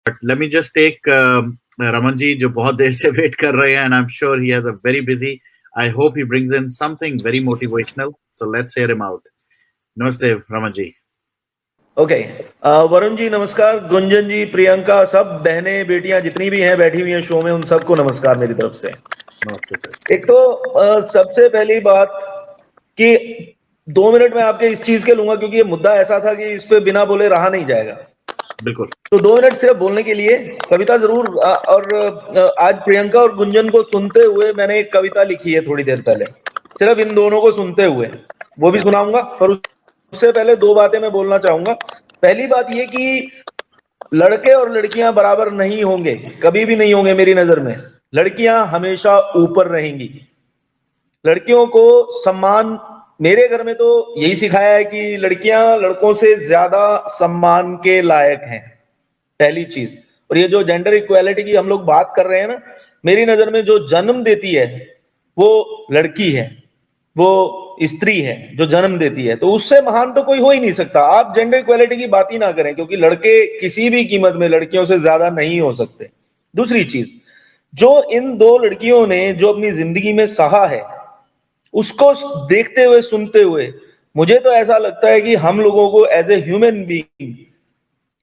But let me just take Raman ji, जो बहुत देर से वेट कर रहे हैं, and I'm sure he has a very busy. I hope he brings in something very motivational. So let's hear him out. Namaste, Raman ji. Okay, Varun ji नमस्कार, गुंजन जी, प्रियंका, सब बहनें बेटियां जितनी भी हैं बैठी हुई हैं शो में, उन सबको नमस्कार मेरी तरफ से। नमस्ते सर। एक तो सबसे पहली बात कि 2 मिनट में आपके इस चीज के लूंगा क्योंकि ये मुद्दा ऐसा था कि इस पे बिना बोले रहा नहीं जाएगा। बिल्कुल। तो 2 मिनट सिर्फ बोलने के लिए कविता जरूर, और आज प्रियंका और गुंजन को सुनते हुए मैंने एक कविता लिखी है थोड़ी देर पहले, सिर्फ इन दोनों को सुनते हुए, वो भी सुनाऊंगा। पर उससे पहले 2 बातें मैं बोलना चाहूंगा। पहली बात ये कि लड़के और लड़कियां बराबर नहीं होंगे, कभी भी नहीं होंगे मेरी नजर में। लड़कियां हमेशा ऊपर रहेंगी। लड़कियों को सम्मान, मेरे घर में तो यही सिखाया है कि लड़कियां लड़कों से ज्यादा सम्मान के लायक हैं, पहली चीज। और ये जो जेंडर इक्वालिटी की हम लोग बात कर रहे हैं ना, मेरी नजर में जो जन्म देती है वो लड़की है, वो स्त्री है जो जन्म देती है। तो उससे महान तो कोई हो ही नहीं सकता। आप जेंडर इक्वालिटी की बात ही ना करें, क्योंकि लड़के किसी भी कीमत में लड़कियों से ज्यादा नहीं हो सकते। दूसरी चीज, जो इन 2 लड़कियों ने जो अपनी जिंदगी में सहा है, उसको देखते हुए सुनते हुए मुझे तो ऐसा लगता है कि हम लोगों को एज ए ह्यूमन बीइंग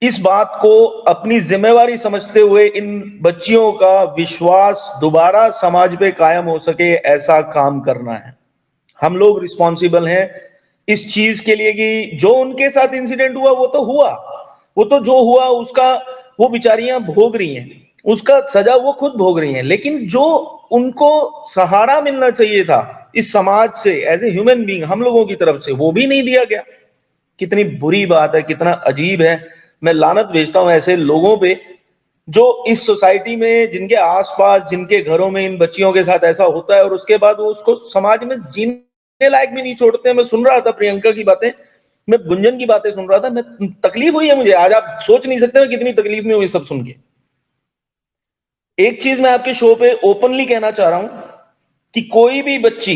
इस बात को अपनी जिम्मेवारी समझते हुए इन बच्चियों का विश्वास दोबारा समाज पे कायम हो सके, ऐसा काम करना है। हम लोग रिस्पॉन्सिबल हैं इस चीज के लिए कि जो उनके साथ इंसिडेंट हुआ वो तो हुआ, वो तो जो हुआ उसका वो बेचारियां भोग रही हैं, उसका सजा वो खुद भोग रही हैं। लेकिन जो उनको सहारा मिलना चाहिए था इस समाज से एज ए ह्यूमन बीइंग हम लोगों की तरफ से, वो भी नहीं दिया गया। कितनी बुरी बात है, कितना अजीब है। मैं लानत भेजता हूं ऐसे लोगों पे जो इस सोसाइटी में, जिनके आसपास, जिनके घरों में इन बच्चियों के साथ ऐसा होता है और उसके बाद वो उसको समाज में जीने लायक भी नहीं छोड़ते। मैं सुन रहा था प्रियंका की बातें, मैं गुंजन की बातें सुन रहा था, मैं तकलीफ हुई है मुझे। आज आप सोच नहीं सकते मैं कितनी तकलीफ में हुई सब सुन के। एक चीज मैं आपके शो पे ओपनली कहना चाह रहा हूं कि कोई भी बच्ची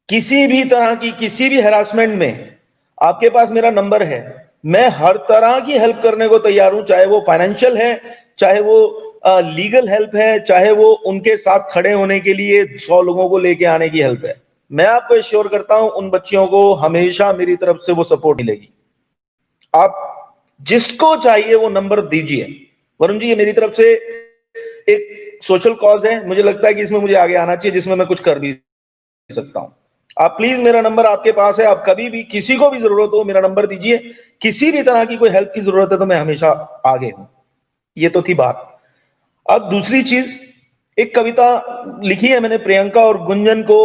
किसी भी तरह की किसी भी हैरासमेंट में, आपके पास मेरा नंबर है, मैं हर तरह की हेल्प करने को तैयार हूं। चाहे वो फाइनेंशियल है, चाहे वो लीगल हेल्प है, चाहे वो उनके साथ खड़े होने के लिए 100 लोगों को लेके आने की हेल्प है। मैं आपको एश्योर करता हूं उन बच्चियों को हमेशा मेरी तरफ से वो सपोर्ट मिलेगी। आप जिसको चाहिए वो नंबर दीजिए। वरुण जी, ये मेरी तरफ से एक सोशल कॉज है, मुझे लगता है कि इसमें मुझे आगे आना चाहिए, जिसमें मैं कुछ कर भी सकता हूं। आप प्लीज, मेरा नंबर आपके पास है, आप कभी भी किसी को भी जरूरत हो मेरा नंबर दीजिए। किसी भी तरह की कोई हेल्प की जरूरत है तो मैं हमेशा आगे हूं। ये तो थी बात। अब दूसरी चीज, एक कविता लिखी है मैंने प्रियंका और गुंजन को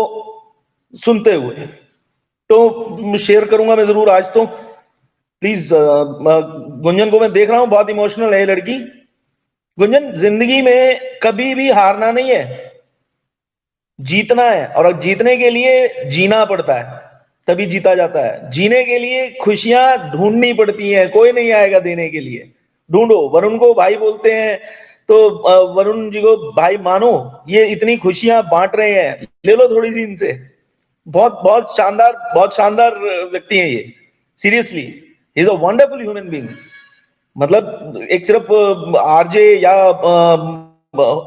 सुनते हुए, तो शेयर करूंगा मैं जरूर आज। तो प्लीज, गुंजन को मैं देख रहा हूं, बहुत इमोशनल है ये लड़की। गुंजन, जिंदगी में कभी भी हारना नहीं है, जीतना है। और जीतने के लिए जीना पड़ता है, तभी जीता जाता है। जीने के लिए खुशियां ढूंढनी पड़ती हैं, कोई नहीं आएगा देने के लिए, ढूंढो। वरुण को भाई बोलते हैं तो वरुण जी को भाई मानो, ये इतनी खुशियां बांट रहे हैं, ले लो थोड़ी सी इनसे। बहुत शानदार व्यक्ति हैं ये, seriously. He is a wonderful human being. मतलब एक सिर्फ आरजे या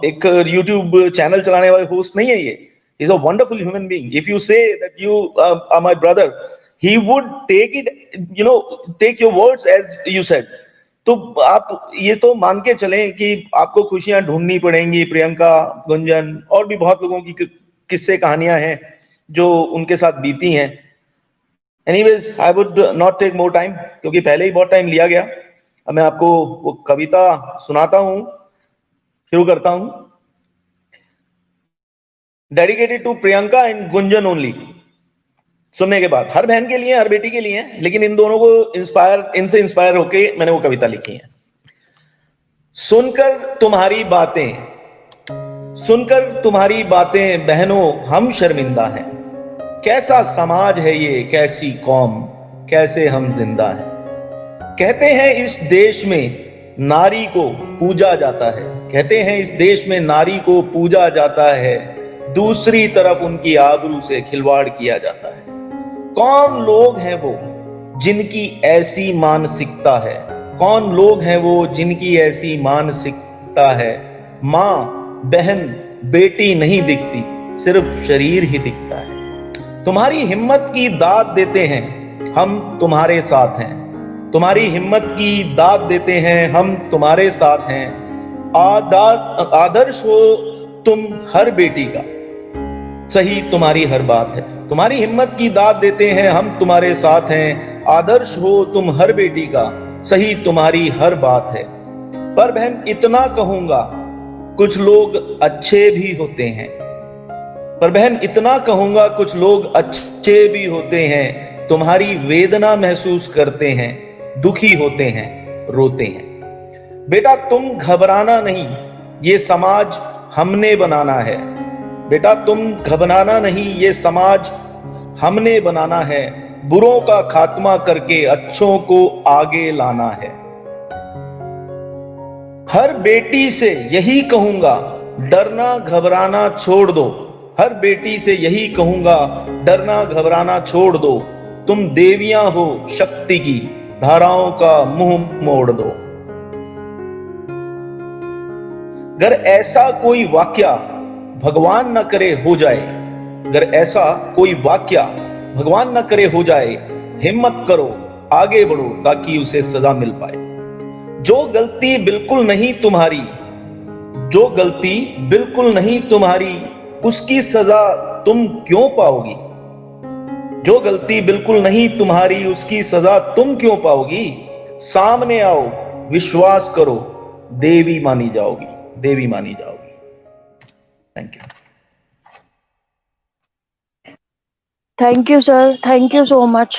एक यूट्यूब चैनल चलाने वाले होस्ट नहीं है ये। He's a wonderful human being. If you say that you are my brother, he would take it, take your words as you said. तो आप ये तो मान के चलें कि आपको खुशियां ढूंढनी पड़ेंगी। प्रियंका, गुंजन और भी बहुत लोगों की किस्से कहानियां हैं जो उनके साथ बीती हैं। Anyways, I would not take more time, क्योंकि पहले ही बहुत टाइम लिया गया। अब मैं आपको वो कविता सुनाता हूं, शुरू करता हूं। Dedicated to Priyanka and Gunjan only. सुनने के बाद, हर बहन के लिए, हर बेटी के लिए, लेकिन इन दोनों को इनसे इंस्पायर होके मैंने वो कविता लिखी है। सुनकर तुम्हारी बातें बहनों हम शर्मिंदा हैं। कैसा समाज है ये, कैसी कौम, कैसे हम जिंदा हैं। कहते हैं इस देश में नारी को पूजा जाता है, कहते हैं इस देश में नारी को पूजा जाता है, दूसरी तरफ उनकी आबरू से खिलवाड़ किया जाता है। कौन लोग हैं वो जिनकी ऐसी मानसिकता है, कौन लोग हैं वो जिनकी ऐसी मानसिकता है। माँ बहन बेटी नहीं दिखती, सिर्फ शरीर ही दिखता है। तुम्हारी हिम्मत की दाद देते हैं, हम तुम्हारे साथ हैं। तुम्हारी हिम्मत की दाद देते हैं, हम तुम्हारे साथ हैं। आदर्श हो तुम हर बेटी का, सही तुम्हारी हर बात है। तुम्हारी हिम्मत की दाद देते हैं, हम तुम्हारे साथ हैं। आदर्श हो तुम हर बेटी का, सही तुम्हारी हर बात है। पर बहन इतना कहूंगा, कुछ लोग अच्छे भी होते हैं। पर बहन इतना कहूंगा, कुछ लोग अच्छे भी होते हैं। तुम्हारी वेदना महसूस करते हैं, दुखी होते हैं, रोते हैं। बेटा तुम घबराना नहीं, ये समाज हमने बनाना है। बेटा तुम घबराना नहीं, ये समाज हमने बनाना है। बुरों का खात्मा करके अच्छों को आगे लाना है। हर बेटी से यही कहूंगा, डरना घबराना छोड़ दो। हर बेटी से यही कहूंगा, डरना घबराना छोड़ दो। तुम देवियां हो शक्ति की, धाराओं का मुंह मोड़ दो। अगर ऐसा कोई वाक्या भगवान न करे हो जाए, अगर ऐसा कोई वाक्या भगवान न करे हो जाए, हिम्मत करो आगे बढ़ो ताकि उसे सजा मिल पाए। जो गलती बिल्कुल नहीं तुम्हारी, जो गलती बिल्कुल नहीं तुम्हारी, उसकी सजा तुम क्यों पाओगी। जो गलती बिल्कुल नहीं तुम्हारी, उसकी सजा तुम क्यों पाओगी। सामने आओ, विश्वास करो, देवी मानी जाओगी, देवी मानी जाओगी। Thank you. Thank you, sir. Thank you so much.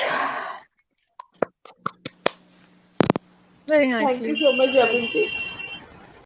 Very Thank you nicely. so much, Javin ji.